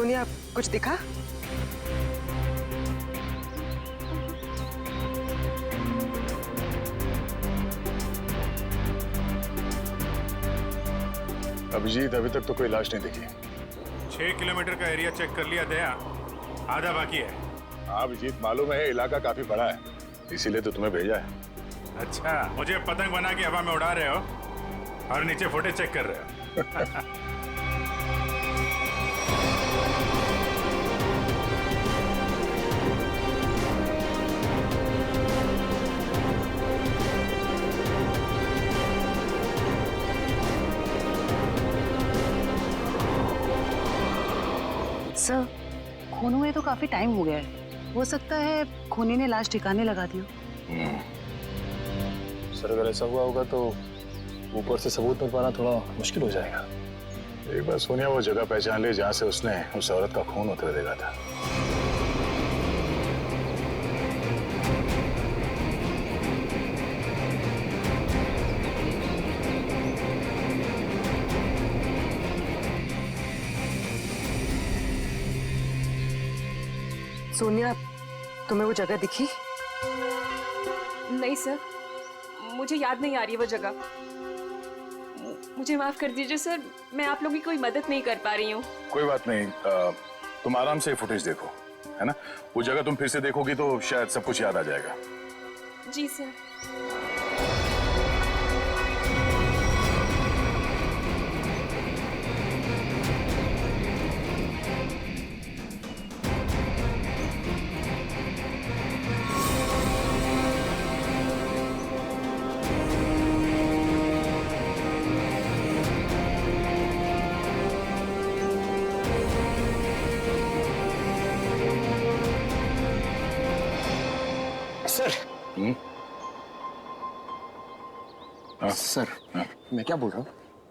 सोनिया, कुछ दिखा? अभिजीत, अभी तक तो कोई लाश नहीं दिखी। 6 किलोमीटर का एरिया चेक कर लिया दया, आधा बाकी है। हाँ अभिजीत, मालूम है इलाका काफी बड़ा है, इसीलिए तो तुम्हें भेजा है। अच्छा, मुझे पतंग बना के हवा में उड़ा रहे हो और नीचे फुटेज चेक कर रहे हो। सर, खून हुए तो काफी टाइम हो गया है, हो सकता है खूनी ने लाश ठिकाने लगा दी हो। सर अगर ऐसा हुआ होगा तो ऊपर से सबूत मिल पाना थोड़ा मुश्किल हो जाएगा। एक बार सोनिया वो जगह पहचान ली जहाँ से उसने उस औरत का खून होते हुए देखा था। सोनिया, तुम्हें वो जगह दिखी? नहीं सर, मुझे याद नहीं आ रही वो जगह। मुझे माफ कर दीजिए सर, मैं आप लोगों की कोई मदद नहीं कर पा रही हूँ। कोई बात नहीं, तुम आराम से फुटेज देखो, है ना? वो जगह तुम फिर से देखोगी तो शायद सब कुछ याद आ जाएगा। जी सर। सर। हाँ? सर, हाँ? मैं क्या बोल रहा हूँ,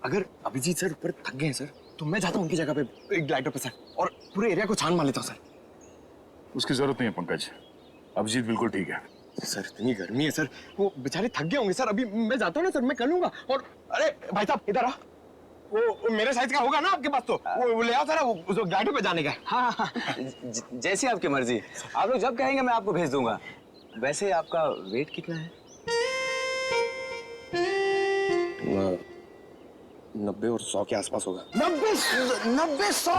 अगर अभिजीत सर ऊपर थक गए हैं सर, तो मैं जाता हूँ उनकी जगह पे एक ग्लाइडर पे सर, और पूरे एरिया को छान मार लेता हूँ सर। उसकी जरूरत नहीं है पंकज, अभिजीत बिल्कुल ठीक है। सर इतनी गर्मी है सर, वो बेचारे थक गए होंगे सर। अभी मैं जाता हूँ ना सर, मैं कर लूंगा। और अरे भाई साहब इधर आ, वो मेरे साइज का होगा ना आपके पास? तो वो ले आओ सर, वो ग्लाइडर पे जाने का। हाँ हाँ, जैसी आपकी मर्जी, आप लोग जब कहेंगे मैं आपको भेज दूंगा। वैसे आपका वेट कितना है? 90 और 100 के आसपास होगा। 90-100?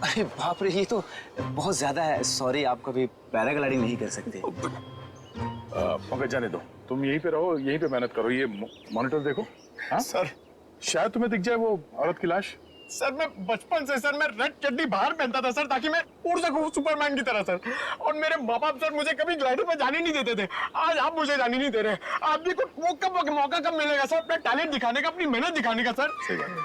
अरे बाप रे, ये तो बहुत ज्यादा है। सॉरी, आप कभी पैराग्लाइडिंग नहीं कर सकते। पंकज जाने दो, तुम यहीं पे रहो, यहीं पे मेहनत करो। ये मॉनिटर देखो। हाँ सर शायद तुम्हें दिख जाए वो औरत की लाश। सर मैं बचपन से सर मैं रेड चड्डी बाहर पहनता था सर, ताकि मैं उड़ सकूं सुपरमैन की तरह सर। और मेरे माँ बाप सर मुझे कभी ग्लाइडर पे जाने नहीं देते थे। आज आप मुझे जाने नहीं दे रहे। आप भी को वो कब मौका कब मिलेगा सर अपना टैलेंट दिखाने का, अपनी मेहनत दिखाने का सर? सही बात है।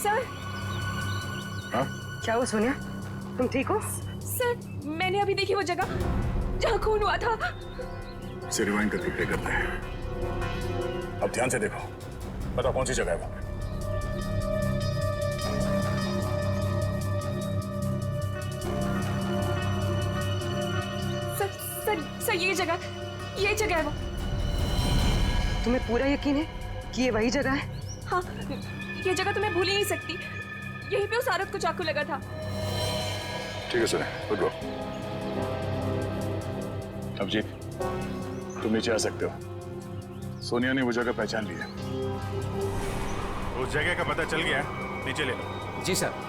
सर हाँ? क्या हुआ सोनिया, तुम ठीक हो? सर, मैंने अभी देखी वो जगह जहाँ खून हुआ था। इसे रिवाइंड करके प्ले करते हैं। अब ध्यान से देखो, बताओ कौन सी जगह है वहां पे? सर ये जगह है वो। तुम्हें पूरा यकीन है कि ये वही जगह है? हाँ, ये जगह तो मैं भूल ही नहीं सकती। यहीं पे उस औरत को चाकू लगा था। ठीक है सुने, गुड गो। अभिजीत, तुम नीचे आ सकते हो। सोनिया ने वो जगह पहचान ली है। उस जगह का पता चल गया, नीचे ले लो। जी सर।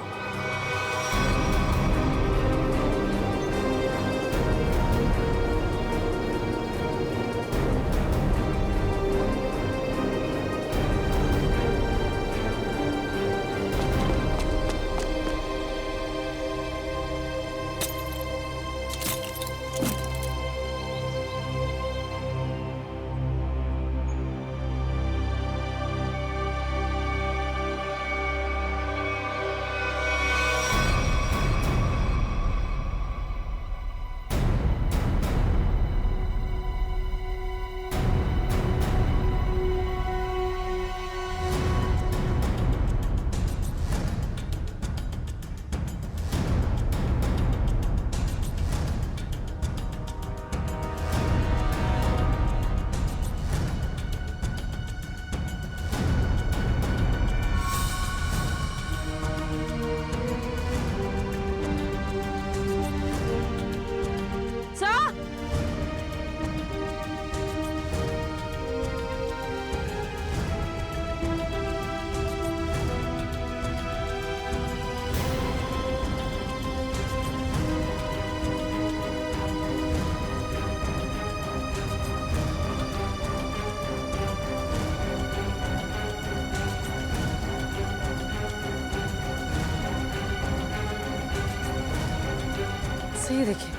देखिए,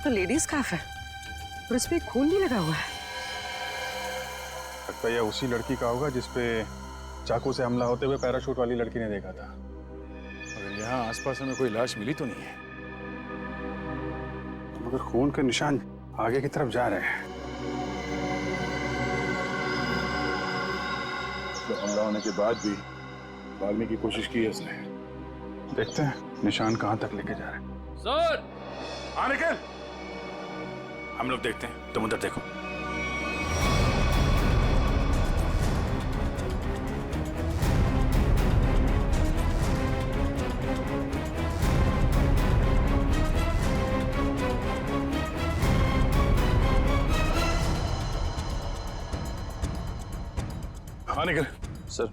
तो लेडीज स्कार्फ है और इस पे खून भी लगा हुआ है। लगता है यह उसी लड़की का होगा जिसपे चाकू से हमला होते हुए पैराशूट वाली लड़की ने देखा था। मगर यहाँ आसपास हमें कोई लाश मिली तो नहीं है, मगर खून के निशान आगे की तरफ जा रहे हैं। तो हमला होने के बाद भी भागने की कोशिश की है इसने। देखते हैं निशान कहां तक लेके जा रहे हैं। सर, हाँ निकल, हम लोग देखते हैं, तुम उधर देखो। हाँ निकल। सर,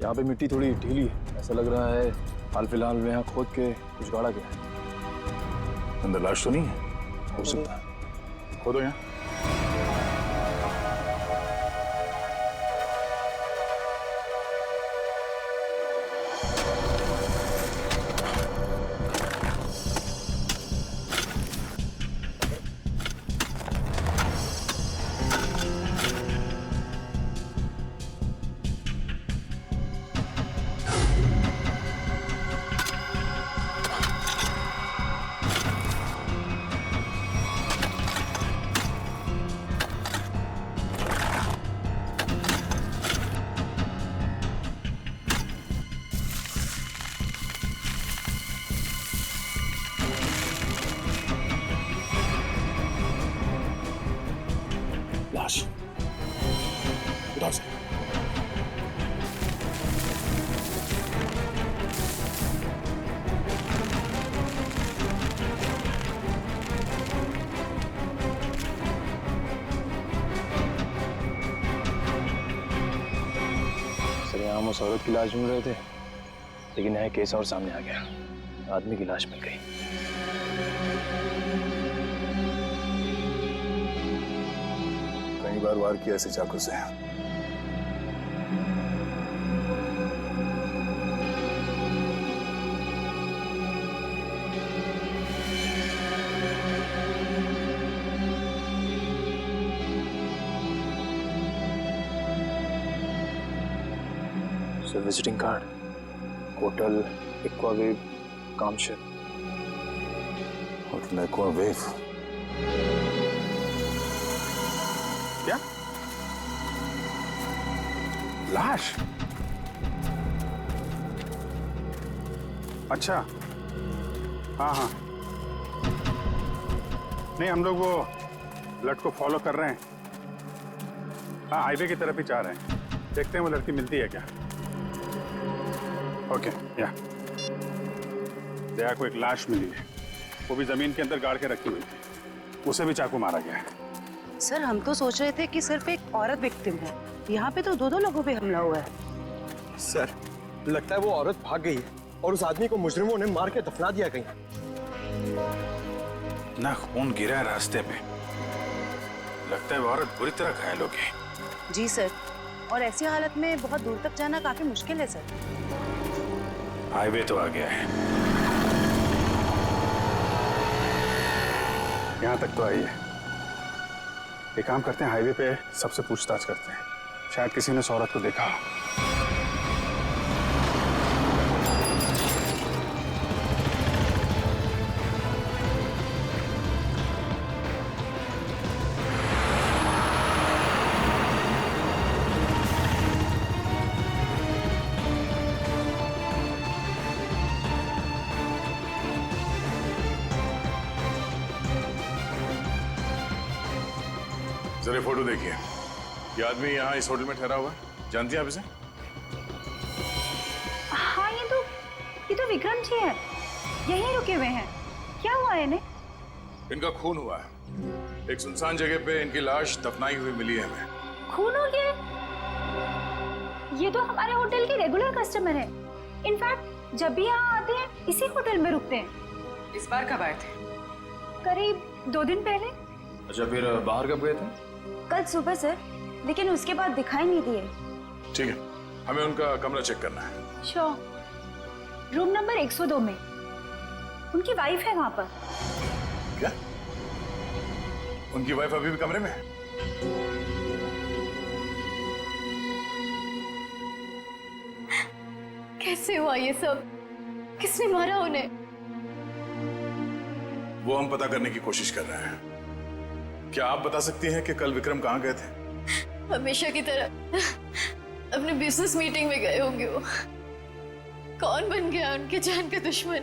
यहाँ पे मिट्टी थोड़ी ढीली है, ऐसा लग रहा है हाल फिलहाल में यहाँ खोद के कुछ गाड़ा गया है। अंदर लाश तो नहीं है? हो सकता है। खोदो यहाँ। लाश उधर से। सर, यहाँ हम उस औरत की लाश ढूंढ रहे थे, लेकिन यहाँ केस और सामने आ गया। आदमी की लाश मिल गई। कई बार वार किया ऐसे चाकू से। Sir, visiting card, hotel Aquawave, कामशेर। Hotel Aquawave. क्या? लाश? अच्छा, हाँ हाँ, नहीं हम लोग वो लड़के को फॉलो कर रहे हैं। हाँ, हाईवे की तरफ ही जा रहे हैं, देखते हैं वो लड़की मिलती है क्या। ओके, या दया को एक लाश मिली है, वो भी जमीन के अंदर गाड़ के रखी हुई थी, उसे भी चाकू मारा गया है। सर, हम तो सोच रहे थे कि सिर्फ एक औरत विक्टिम है, यहाँ पे तो दो लोगों पे हमला हुआ है। सर, लगता है वो औरत भाग गई है और उस आदमी को मुजरिमों ने मार के दफना दिया कहीं। ना खून गिरा है रास्ते पे, लगता है वो औरत बुरी तरह घायल हो गई। जी सर, और ऐसी हालत में बहुत दूर तक जाना काफी मुश्किल है सर। हाईवे तो आ गया है, यहाँ तक तो आई है। एक काम करते हैं, हाईवे पे सबसे पूछताछ करते हैं, शायद किसी ने उस औरत को देखा हो। जरा फोटो देखिए, ये आदमी यहाँ इस होटल में ठहरा हुआ है, जानती हैं आप इसे? हाँ, ये तो विक्रम जी है, यहीं रुके हुए हैं। क्या हुआ है इन्हें? इनका खून हुआ है, एक सुनसान जगह पे इनकी लाश दफनाई हुई मिली है हमें। खून हो गया है? ये तो हमारे होटल के रेगुलर कस्टमर है। इनफैक्ट जब भी यहाँ आते हैं इसी होटल में रुकते हैं। इस बार कब आए थे? करीब 2 दिन पहले। अच्छा, फिर बाहर कब गए थे? कल सुबह सर, लेकिन उसके बाद दिखाई नहीं दिए। ठीक है, हमें उनका कमरा चेक करना है। श्योर। रूम नंबर 102 में। उनकी वाइफ है वहां पर। क्या? उनकी वाइफ अभी भी कमरे में है? कैसे हुआ ये सब? किसने मारा उन्हें? वो हम पता करने की कोशिश कर रहे हैं। क्या आप बता सकती हैं कि कल विक्रम कहाँ गए थे? हमेशा की तरह अपने बिजनेस मीटिंग में गए होंगे वो। कौन बन गया उनके जान का दुश्मन?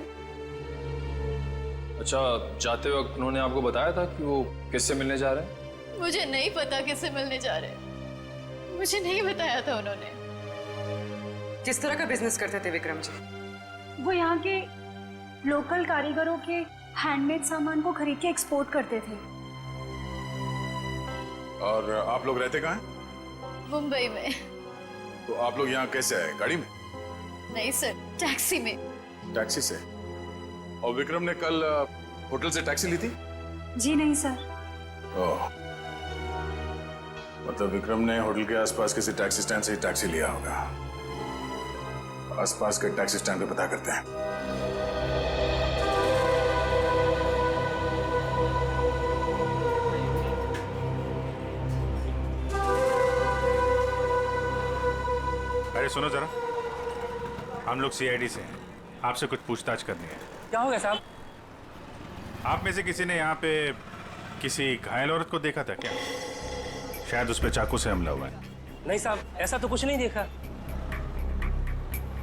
अच्छा, जाते वक्त उन्होंने आपको बताया था कि वो किससे मिलने जा रहे हैं? मुझे नहीं पता किससे मिलने जा रहे हैं। मुझे नहीं बताया था उन्होंने। किस तरह का बिजनेस करते थे विक्रम जी? वो यहाँ के लोकल कारीगरों के हैंडमेड सामान को खरीद के एक्सपोर्ट करते थे। और आप लोग रहते कहाँ हैं? मुंबई में। तो आप लोग यहाँ कैसे आए? गाड़ी में? नहीं सर, टैक्सी में। टैक्सी से? और विक्रम ने कल होटल से टैक्सी ली थी? जी नहीं सर। ओह, मतलब विक्रम ने होटल के आसपास किसी टैक्सी स्टैंड से ही टैक्सी लिया होगा। आसपास के टैक्सी स्टैंड पे पता करते हैं। अरे सुनो जरा, हम लोग सीआईडी से हैं, आपसे कुछ पूछताछ करनी है। क्या हो गया साहब? आप में से किसी ने यहाँ पे किसी घायल औरत को देखा था क्या? शायद उस पे चाकू से हमला हुआ है। नहीं साहब, ऐसा तो कुछ नहीं देखा।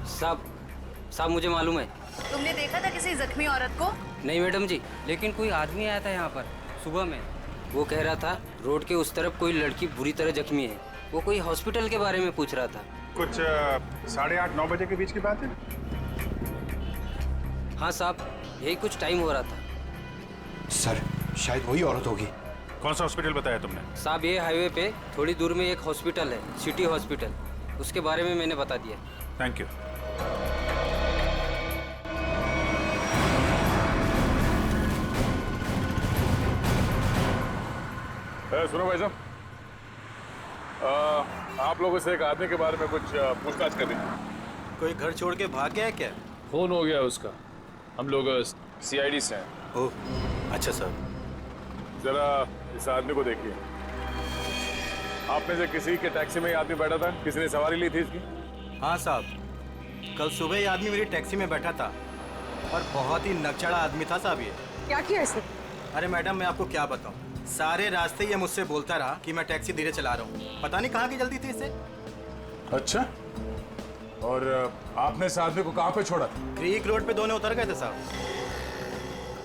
साहब मुझे मालूम है। तुमने देखा था किसी जख्मी औरत को? नहीं मैडम जी, लेकिन कोई आदमी आया था यहाँ पर सुबह में। वो कह रहा था रोड के उस तरफ कोई लड़की बुरी तरह जख्मी है। वो कोई हॉस्पिटल के बारे में पूछ रहा था। कुछ 8:30-9 बजे के बीच की बात है? हाँ साहब, यही कुछ टाइम हो रहा था। सर, शायद वही औरत होगी। कौन सा हॉस्पिटल बताया तुमने? साहब ये हाईवे पे थोड़ी दूर में एक हॉस्पिटल है, सिटी हॉस्पिटल। उसके बारे में मैंने बता दिया। Thank you. सुनो भाई साहब, आप लोगों से एक आदमी के बारे में कुछ पूछताछ करनी है। कोई घर छोड़ के भाग गया है क्या? फोन हो गया उसका। हम लोग सीआईडी से हैं। ओह, अच्छा सर। जरा इस आदमी को देखिए। आप में से किसी के टैक्सी में ये आदमी बैठा था? किसी ने सवारी ली थी इसकी? हाँ साहब, कल सुबह ये आदमी मेरी टैक्सी में बैठा था और बहुत ही नकचड़ा आदमी था साहब ये। क्या किया इसने? अरे मैडम, मैं आपको क्या बताऊं, सारे रास्ते ये मुझसे बोलता रहा कि मैं टैक्सी धीरे चला रहा हूँ। पता नहीं कहाँ की जल्दी थी इसे। अच्छा, और आपने इस आदमी को कहाँ पे छोड़ा था? क्रीक रोड पे दोनों उतर गए थे साहब।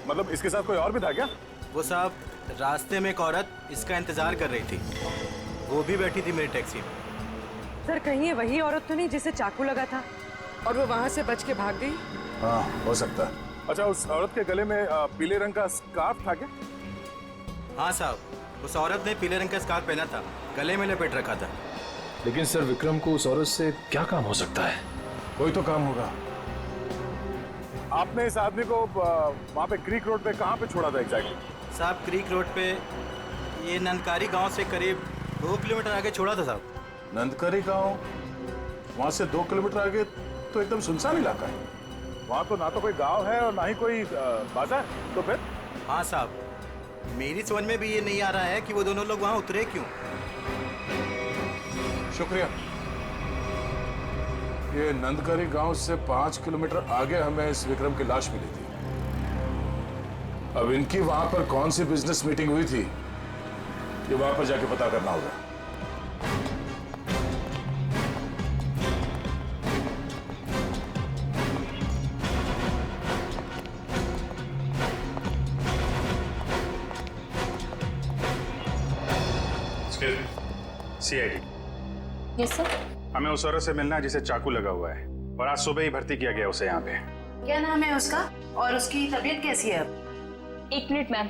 मतलब इसके साथ कोई और भी था क्या? वो साहब, रास्ते में एक औरत इसका इंतजार कर रही थी, वो भी बैठी थी मेरी टैक्सी में। सर, कहीं ये वही औरत तो नहीं जिसे चाकू लगा था और वो वहां से बच के भाग गई? हाँ, हो सकता है। अच्छा, उस औरत के गले में पीले रंग का स्कार्फ था क्या? हाँ साहब, उस औरत ने पीले रंग का स्कार्फ पहना था, गले में लपेट रखा था। लेकिन सर, विक्रम को उस औरत से क्या काम हो सकता है? कोई तो काम होगा। आपने इस आदमी को वहाँ पे क्रीक रोड पे कहाँ पे छोड़ा था एग्जैक्टली? साहब, क्रीक रोड पे ये नंदकारी गांव से करीब 2 किलोमीटर आगे छोड़ा था साहब। नंदकारी गांव? वहाँ से 2 किलोमीटर आगे तो एकदम सुनसान इलाका है। वहाँ तो ना तो कोई गांव है और ना ही कोई बाजार। तो फिर? हाँ साहब, मेरी समझ में भी ये नहीं आ रहा है कि वो दोनों लोग वहाँ उतरे क्यों। शुक्रिया। ये नंदकारी गांव से 5 किलोमीटर आगे हमें इस विक्रम की लाश मिली थी। अब इनकी वहां पर कौन सी बिजनेस मीटिंग हुई थी, ये वहां पर जाके पता करना होगा। सीआईडी। Yes sir. हमें उस औरत से मिलना है जिसे चाकू लगा हुआ है और आज सुबह ही भर्ती किया गया उसे यहाँ पे। क्या नाम है उसका और उसकी तबीयत कैसी है अब? 1 मिनट मैम,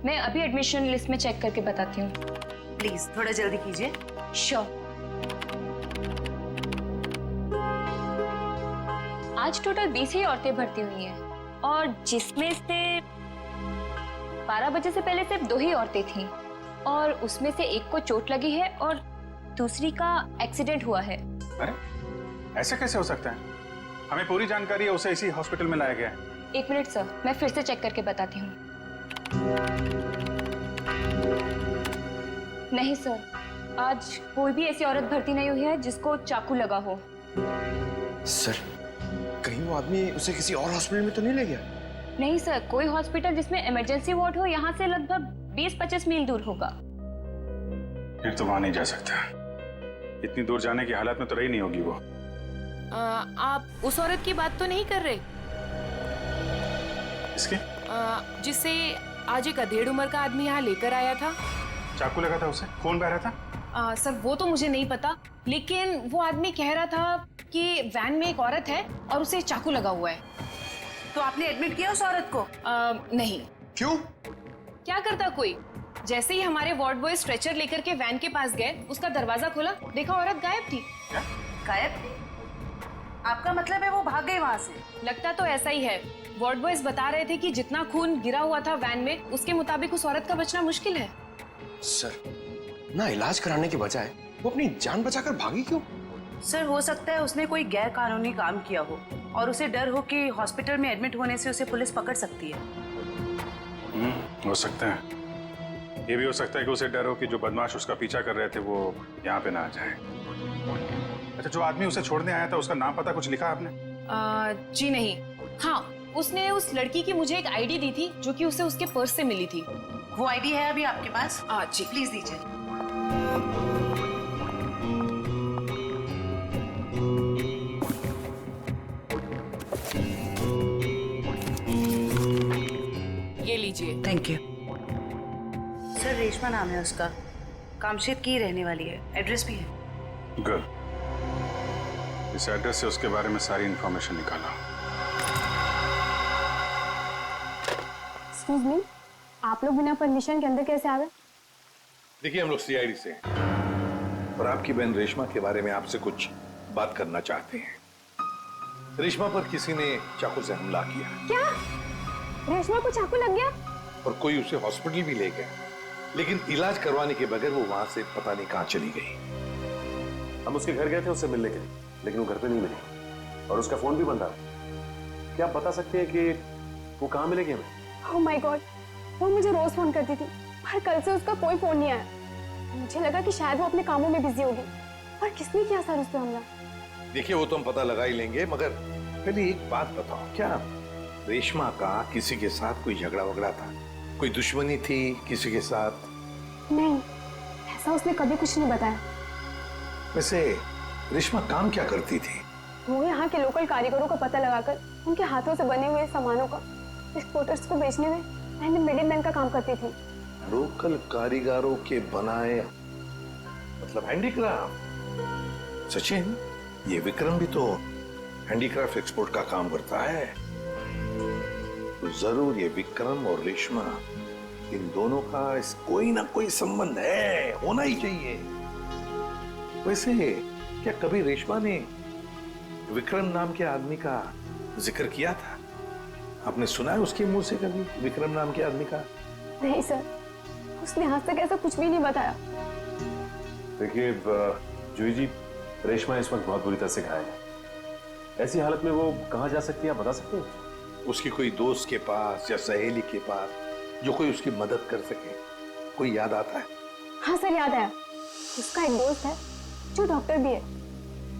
मैं अभी एडमिशन लिस्ट में चेक करके बताती हूँ। प्लीज थोड़ा जल्दी कीजिए। श्योर। आज टोटल 20 ही औरतें भर्ती हुई हैं और जिसमें से 12 बजे से पहले सिर्फ 2 ही औरतें थीं और उसमें से एक को चोट लगी है और दूसरी का एक्सीडेंट हुआ है। अरे, ऐसा कैसे हो सकता है? हमें पूरी जानकारी है, उसे इसी हॉस्पिटल में लाया गया है। 1 मिनट सर, मैं फिर से चेक करके बताती हूँ। नहीं सर, आज कोई भी ऐसी औरत भर्ती नहीं हुई है जिसको चाकू लगा हो। सर, कहीं वो आदमी उसे किसी और हॉस्पिटल में तो नहीं ले गया? नहीं सर, कोई हॉस्पिटल जिसमें इमरजेंसी वार्ड हो यहाँ से लगभग 20-25 मील दूर होगा। फिर तो वहां नहीं जा सकता। इतनी दूर जाने की हालत में तो रही नहीं होगी वो। आप उस औरत की बात तो नहीं कर रहे? इसके? जिसे आज एक अधेड़ उम्र का आदमी यहाँ लेकर आया था। चाकू लगा था उसे? खून बह रहा था? सर वो तो मुझे नहीं पता, लेकिन वो आदमी कह रहा था कि वैन में एक औरत है और उसे चाकू लगा हुआ है। तो आपने एडमिट किया उस औरत को? नहीं। क्यों? क्या करता कोई? जैसे ही हमारे वार्ड बॉय स्ट्रेचर लेकर के वैन के पास गए, उसका दरवाजा खोला, देखा औरत गायब थी। क्या? गायब? आपका मतलब है वो भाग गई वहां से? लगता तो ऐसा ही है। वार्ड बॉयज बता रहे थे कि जितना खून गिरा हुआ था वैन में, उसके मुताबिक उस औरत का बचना मुश्किल है। सर, ना इलाज कराने के बजाय वो अपनी जान बचाकर भागी क्यों? सर, हो सकता है उसने कोई गैर कानूनी काम किया हो और उसे डर हो कि हॉस्पिटल में एडमिट होने से उसे पुलिस पकड़ सकती है। हो सकता है। ये भी हो सकता है कि उसे डर हो कि जो बदमाश उसका पीछा कर रहे थे वो यहाँ पे ना आ जाए। अच्छा, जो आदमी उसे छोड़ने आया था उसका नाम पता कुछ लिखा आपने? जी नहीं। हाँ, उसने उस लड़की की मुझे एक आईडी दी थी जो कि उसे उसके पर्स से मिली थी। वो आईडी है अभी आपके पास? जी प्लीज दीजिए। ये लीजिए। Thank you. सर, रेशमा नाम है उसका, कामशेद की रहने वाली है, एड्रेस भी है। गुड। इस एड्रेस से उसके बारे में सारी इंफॉर्मेशन निकाला। एक्सक्यूज मी, आप लोग बिना परमिशन के अंदर कैसे आ गए? देखिए, हम लोग सीआईडी से हैं और आपकी बहन रेशमा के बारे में आपसे कुछ बात करना चाहते हैं। रेशमा पर किसी ने चाकू से हमला किया। क्या? रेशमा को चाकू लग गया? और कोई उसे हॉस्पिटल भी ले गया, लेकिन इलाज करवाने के बगैर वो वहां से पता नहीं कहां चली गई। हम उसके घर गए थे उससे मिलने के लिए, लेकिन वो घर पे नहीं मिली और उसका फोन भी बंद था। क्या आप बता सकते हैं कि वो कहाँ मिलेगी हमें? ओह माय गॉड, वो मुझे रोज फोन करती थी, पर कल से उसका कोई फोन नहीं आया। मुझे लगा कि शायद वो अपने कामों में बिजी होगी। पर किसने किया सर उस पे हमला? देखिए, वो तो हम पता लगा ही लेंगे, मगर पहले एक बात बताओ, क्या रेशमा का किसी के साथ कोई झगड़ा वगड़ा था? कोई दुश्मनी थी किसी के साथ? नहीं, ऐसा उसने कभी कुछ नहीं बताया। वैसे रेशमा काम क्या करती थी? वो यहाँ के लोकल कारीगरों का पता लगाकर उनके हाथों से बने हुए सामानों का एक्सपोर्टर्स को बेचने में एंड मिडिलमैन का काम करती थी। लोकल कारीगरों के बनाए, मतलब हैंडीक्राफ्ट? सचिन, ये विक्रम भी तो हैंडीक्राफ्ट एक्सपोर्ट का काम करता है। तो जरूर ये विक्रम और रेशमा, इन दोनों का कोई ना कोई संबंध है, होना ही चाहिए। वैसे क्या कभी रेशमा ने विक्रम नाम के आदमी का जिक्र किया था? आपने सुना है उसके मुंह से कभी विक्रम नाम के आदमी का? नहीं सर, उसने आज तक ऐसा कुछ भी नहीं बताया। देखिए जूही जी, रेशमा इस वक्त बहुत बुरी तरह से घायल है। ऐसी हालत में वो कहाँ जा सकती है, आप बता सकते हैं? उसकी कोई दोस्त के पास या सहेली के पास जो कोई उसकी मदद कर सके, कोई याद आता है? हाँ सर, याद आया। उसका एक दोस्त है जो डॉक्टर भी है,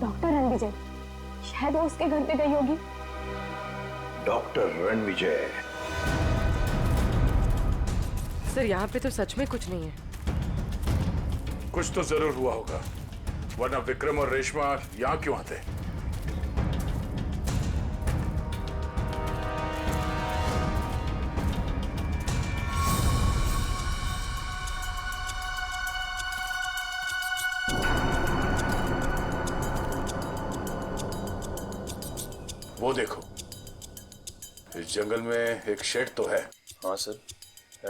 डॉक्टर रणविजय। शायद वो उसके घर पे गई होगी। डॉक्टर रणविजय? सर, यहाँ पे तो सच में कुछ नहीं है। कुछ तो जरूर हुआ होगा, वरना विक्रम और रेशमा यहाँ क्यों आते? वो देखो, इस जंगल में एक शेड तो है। हाँ सर,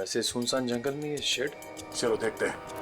ऐसे सुनसान जंगल में ये शेड? चलो देखते हैं।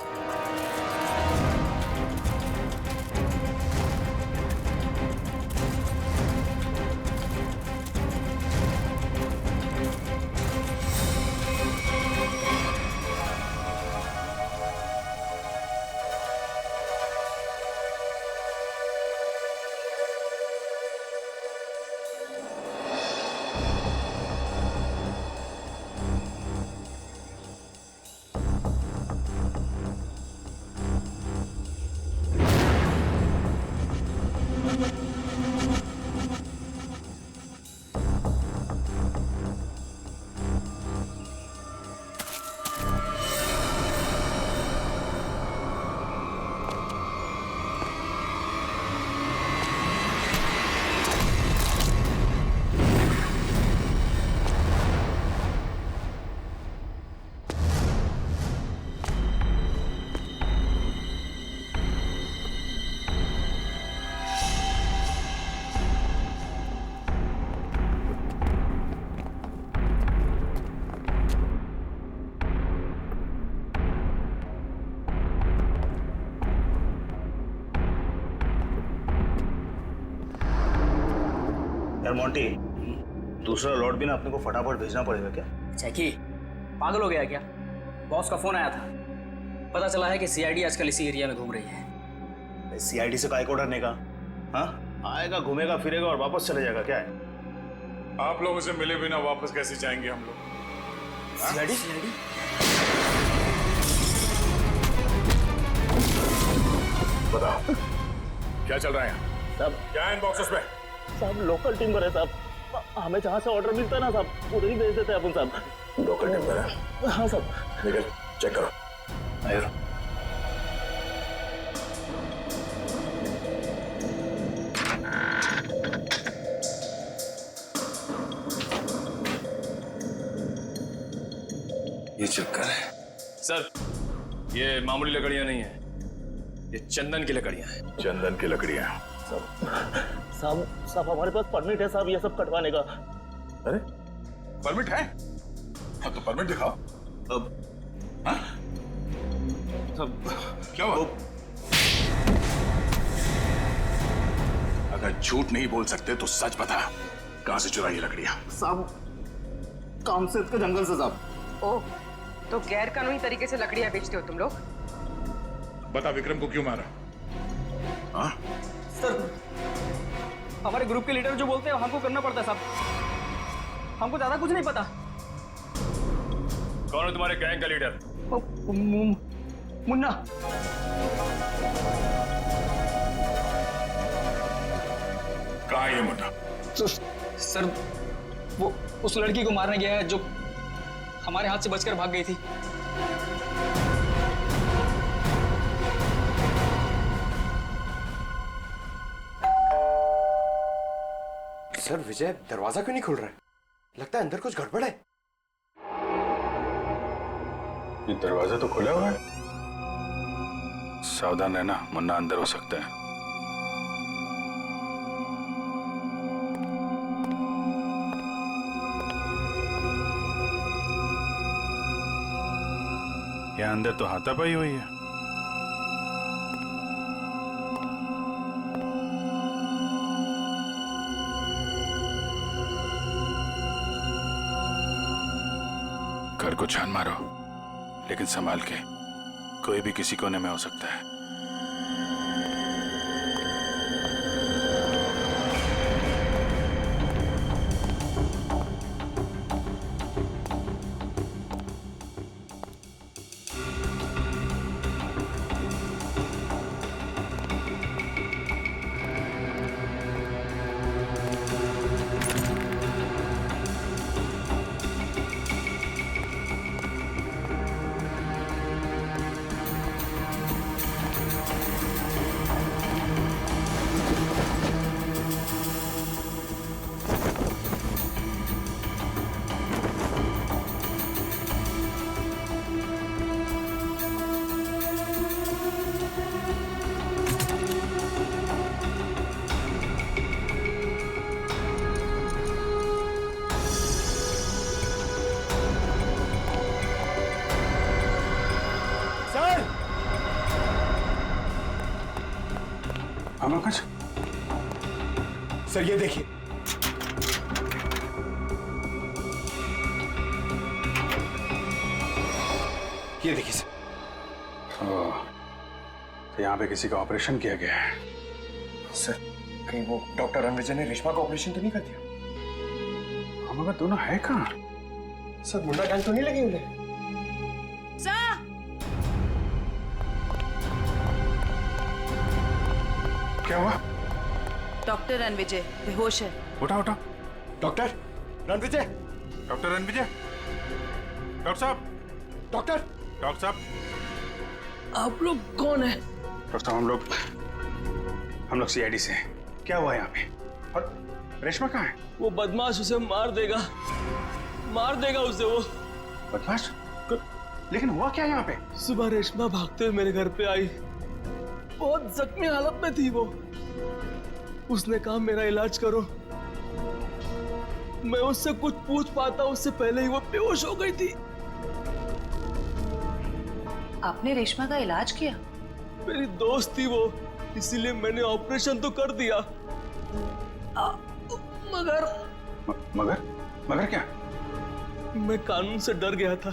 यार मोंटी, दूसरा लॉट भी ना अपने को फटाफट भेजना पड़ेगा क्या? जैकी पागल हो गया क्या? बॉस का फोन आया था, पता चला है कि सीआईडी आजकल इसी एरिया में घूम रही है। सीआईडी से काय को डरने का? हाँ, आएगा घूमेगा फिरेगा और वापस चले जाएगा, क्या है? आप लोगों से मिले बिना वापस कैसे जाएंगे हम लोग? सीआईडी? बताओ क्या चल रहा है यहाँ? सब क्या है इन बॉक्सेस में? सब लोकल टिम्बर है साहब, हमें जहाँ से ऑर्डर मिलता है ना साहब उधर ही भेज देते हैं अपन साहब। लोकल टिम्बर है? हाँ साहब। निकल चेक करो। आयो। ये चक्कर है सर, ये मामूली लकड़ियां नहीं है, ये चंदन की लकड़ियां हैं। चंदन की लकड़ियां? साहब हमारे पास परमिट है साहब ये सब कटवाने का। अरे परमिट है? हाँ तो परमिट दिखाओ। अब हाँ? सब क्या हुआ? अगर झूठ नहीं बोल सकते तो सच बता, कहां से चुराई लकड़ियां? साहब कामसेद के जंगल से साहब। ओह, तो गैर कानूनी तरीके से लकड़ियां बेचते हो तुम लोग? बता विक्रम को क्यों मारा? हाँ? सर हमारे ग्रुप के लीडर जो बोलते हैं हमको करना पड़ता है साहब, हमको ज्यादा कुछ नहीं पता। कौन है तुम्हारे गैंग का लीडर? मुन्ना। कहाँ है ये मुन्ना? सर वो उस लड़की को मारने गया है जो हमारे हाथ से बचकर भाग गई थी। सर विजय दरवाजा क्यों नहीं खुल रहा है? लगता है अंदर कुछ गड़बड़ है। ये दरवाजा तो खुला हुआ है। सावधान रहना, मुन्ना अंदर हो सकता है। यहाँ अंदर तो हाथापाई हुई है। घर को छान मारो, लेकिन संभाल के, कोई भी किसी कोने में हो सकता है। कुछ सर ये देखिए, ये देखिए सर। तो यहाँ पे किसी का ऑपरेशन किया गया है। सर कहीं वो डॉक्टर रणविजय ने रेशमा का ऑपरेशन तो नहीं कर दिया? हम अगर दोनों है कहाँ? सर मुंडा गैंग तो नहीं लगी उन्हें? क्या हुआ? डॉक्टर रणविजय बेहोश है। उठा उठा। Doctor Ranvijay, doctor Ranvijay, doctor साहब, डॉक्टर साहब, आप लोग कौन है? डॉक्टर साहब हम लोग सीआईडी से हैं। क्या हुआ यहाँ पे? और रेशमा कहाँ है? वो बदमाश उसे मार देगा उसे वो। बदमाश? लेकिन हुआ क्या यहाँ पे? सुबह रेशमा भागते हुए मेरे घर पे आई, बहुत जख्मी हालत में थी वो। उसने कहा मेरा इलाज करो। मैं उससे कुछ पूछ पाता उससे पहले ही वो बेहोश हो गई थी। आपने रेशमा का इलाज किया? मेरी दोस्त थी वो, इसीलिए मैंने ऑपरेशन तो कर दिया, मगर मगर क्या? मैं कानून से डर गया था।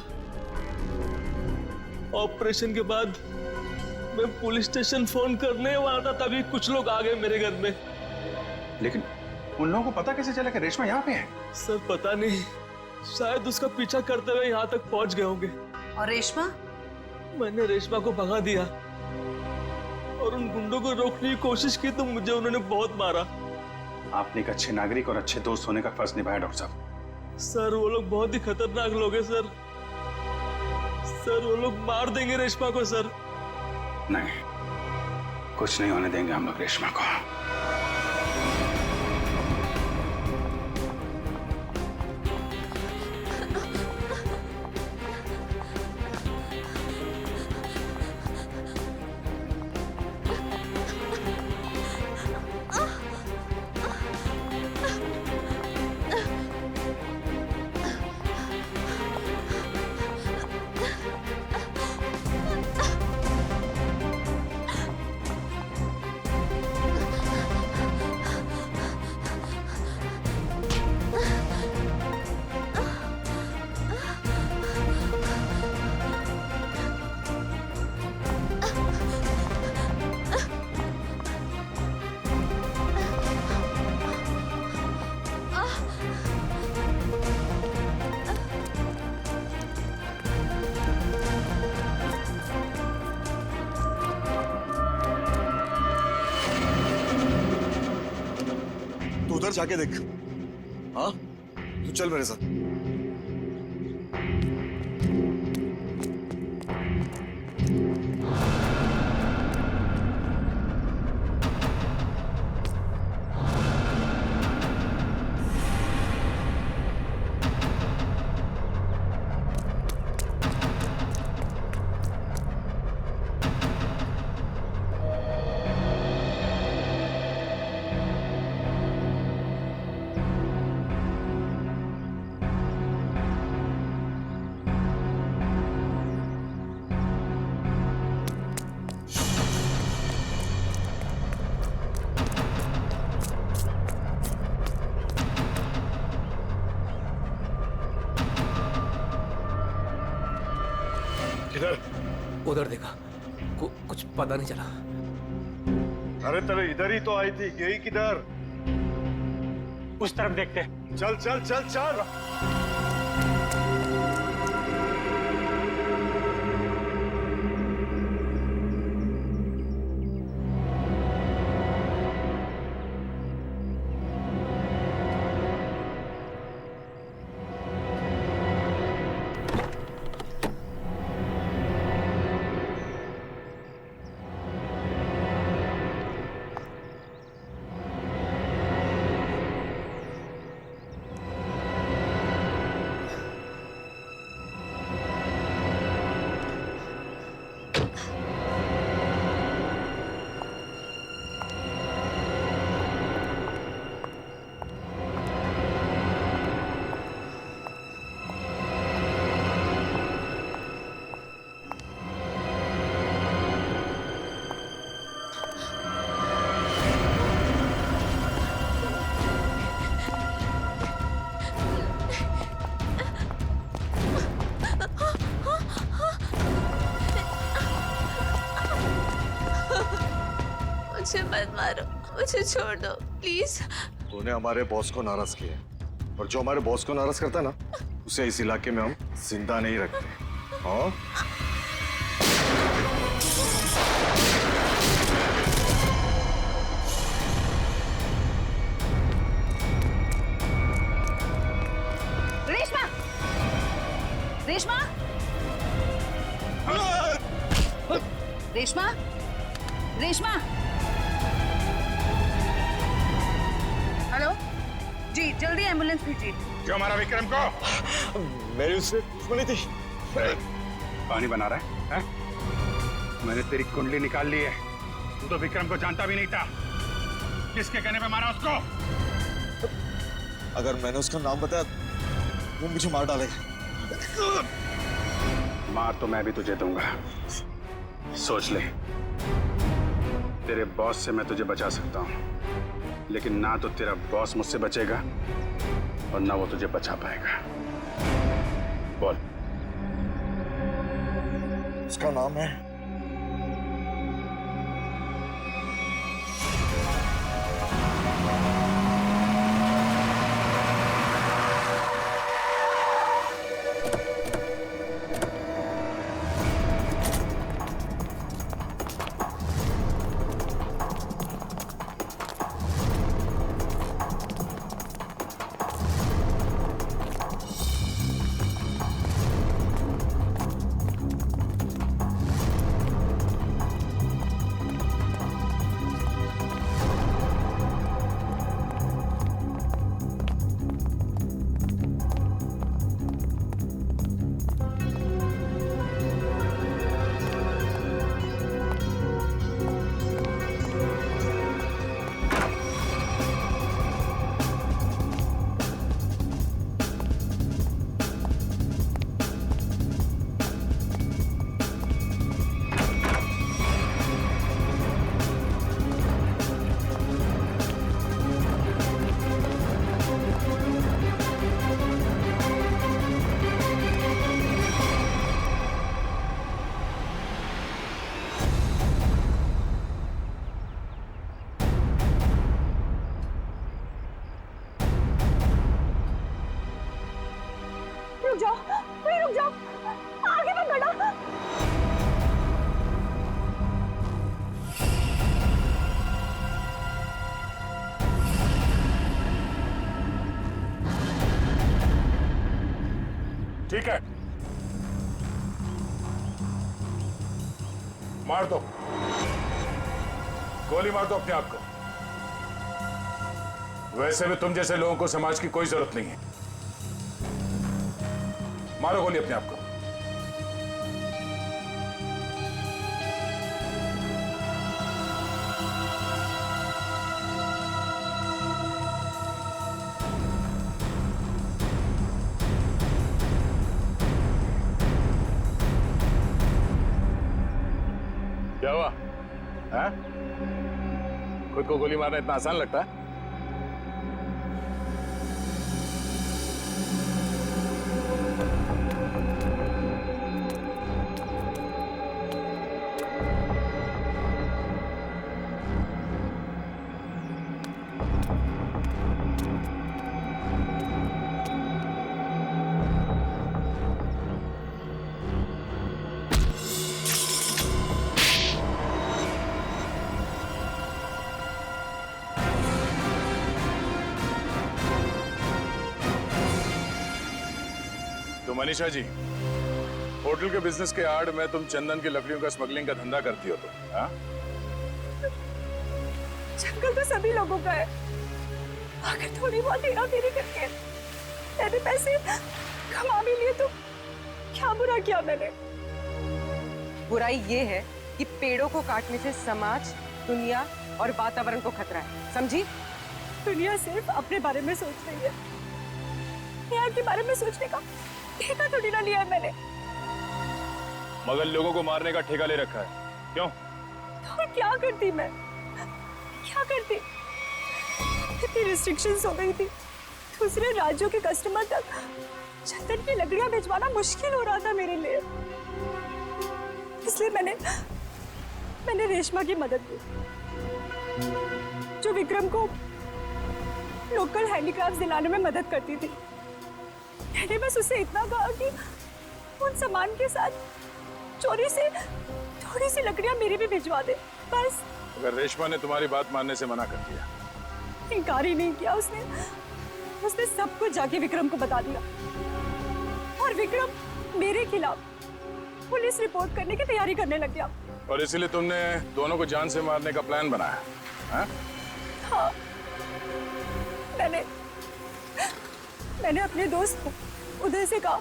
ऑपरेशन के बाद मैं पुलिस स्टेशन फोन करने वाला था, तभी कुछ लोग आ गए मेरे घर में। लेकिन उन लोगों को पता कैसे चला कि रेशमा यहाँ पे है? सर पता नहीं, शायद उसका पीछा करते हुए यहाँ तक पहुंच गए होंगे। और रेशमा? मैंने रेशमा को भगा दिया और उन गुंडों को रोकने की कोशिश की तो मुझे उन्होंने बहुत मारा। आपने एक अच्छे नागरिक और अच्छे दोस्त होने का फर्ज निभाया डॉक्टर साहब। सर वो लोग बहुत ही खतरनाक लोग हैं सर। सर वो लोग मार देंगे रेशमा को सर। नहीं, कुछ नहीं होने देंगे हम लोग रेशमा को। उधर जाके देख। हाँ, तू चल मेरे साथ। उधर देखा, कुछ पता नहीं चला। अरे तेरे इधर ही तो आई थी, यही किधर? उस तरफ देखते। चल चल चल चल। मुझे मत मारो, मुझे छोड़ दो प्लीज। तूने हमारे बॉस को नाराज किया, और जो हमारे बॉस को नाराज करता है ना, उसे इस इलाके में हम जिंदा नहीं रखते। हाँ? रेशमा! रेशमा! रेशमा! रेशमा! हेलो जी, जल्दी एम्बुलेंस भेजिए। क्यों मारा विक्रम को? मेरी उससे दुश्मनी थी। पानी बना रहा है? मैंने तेरी कुंडली निकाल ली है। तू तो विक्रम को जानता भी नहीं था। किसके कहने पे मारा उसको? अगर मैंने उसका नाम बताया वो मुझे मार डालेगा। मार तो मैं भी तुझे दूंगा, सोच ले। तेरे बॉस से मैं तुझे बचा सकता हूँ, लेकिन ना तो तेरा बॉस मुझसे बचेगा और ना वो तुझे बचा पाएगा। बोल। उसका नाम है रुक जाओ, आगे मत बढ़ो। ठीक है, मार दो, गोली मार दो अपने आप को। वैसे भी तुम जैसे लोगों को समाज की कोई जरूरत नहीं है। मारो गोली अपने आप को। क्या हुआ? हाँ? खुद को गोली मारना इतना आसान लगता है? तो मनीषा जी, होटल के बिजनेस के आड़ में तुम चंदन की लकड़ियों का स्मगलिंग का धंधा करती हो तुम, हाँ? जंगल तो सभी लोगों का है। अगर थोड़ी बहुत हेरा फेरी करके मैंने पैसे कमा भी लिए तो क्या बुरा किया मैंने? बुराई ये है कि पेड़ों को काटने से समाज, दुनिया और वातावरण को खतरा है, समझी? दुनिया सिर्फ अपने बारे में सोच रही है, यार के बारे में सोचने का ठेका थोड़ी ना लिया है मैंने। मगर लोगों को मारने का ठेका ले रखा है, क्यों? तो क्या करती मैं? क्या करती? इतनी रिस्ट्रिक्शंस हो गई थी, दूसरे राज्यों के कस्टमर तक चंदन की लकड़ियां भिजवाना मुश्किल हो रहा था मेरे लिए। इसलिए मैंने रेशमा की मदद की, जो विक्रम को लोकल हैंडीक्राफ्ट दिलाने में मदद करती थी। मैंने बस उससे इतना कहा कि उन सामान के साथ चोरी से थोड़ी सी लकड़ियां मेरी भी भिजवा दे, बस। अगर रेशमा ने तुम्हारी बात मानने से मना कर दिया? इनकार ही नहीं किया उसने सब कुछ जाके विक्रम को बता दिया और विक्रम मेरे खिलाफ पुलिस रिपोर्ट करने की तैयारी करने लग गया। और इसीलिए तुमने दोनों को जान से मारने का प्लान बनाया, हाँ? हाँ, मैंने अपने दोस्त उदय से कहा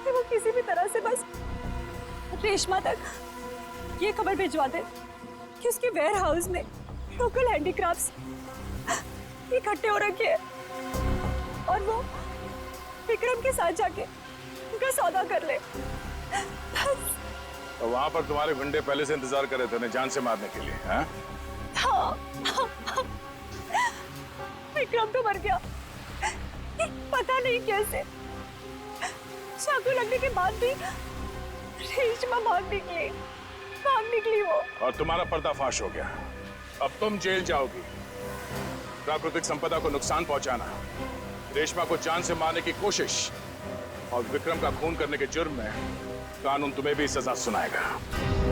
कि वो किसी भी तरह से बस रेशमा तक ये खबर भिजवा दे कि उसके वेयर हाउस में लोकल हैंडीक्राफ्ट्स इकट्ठे हो रखे हैं और वो विक्रम के साथ जाके उनका सौदा कर ले। और वहां पर तुम्हारे गुंडे पहले से इंतजार कर रहे थे उन्हें जान से मारने के लिए, हाँ? हाँ। विक्रम तो मर गया, पता नहीं कैसे। चाकू लगने के बाद भी रेशमा भाग निकली वो। और तुम्हारा पर्दाफाश हो गया। अब तुम जेल जाओगी। प्राकृतिक संपदा को नुकसान पहुंचाना, रेशमा को जान से मारने की कोशिश और विक्रम का खून करने के जुर्म में कानून तुम्हें भी सजा सुनाएगा।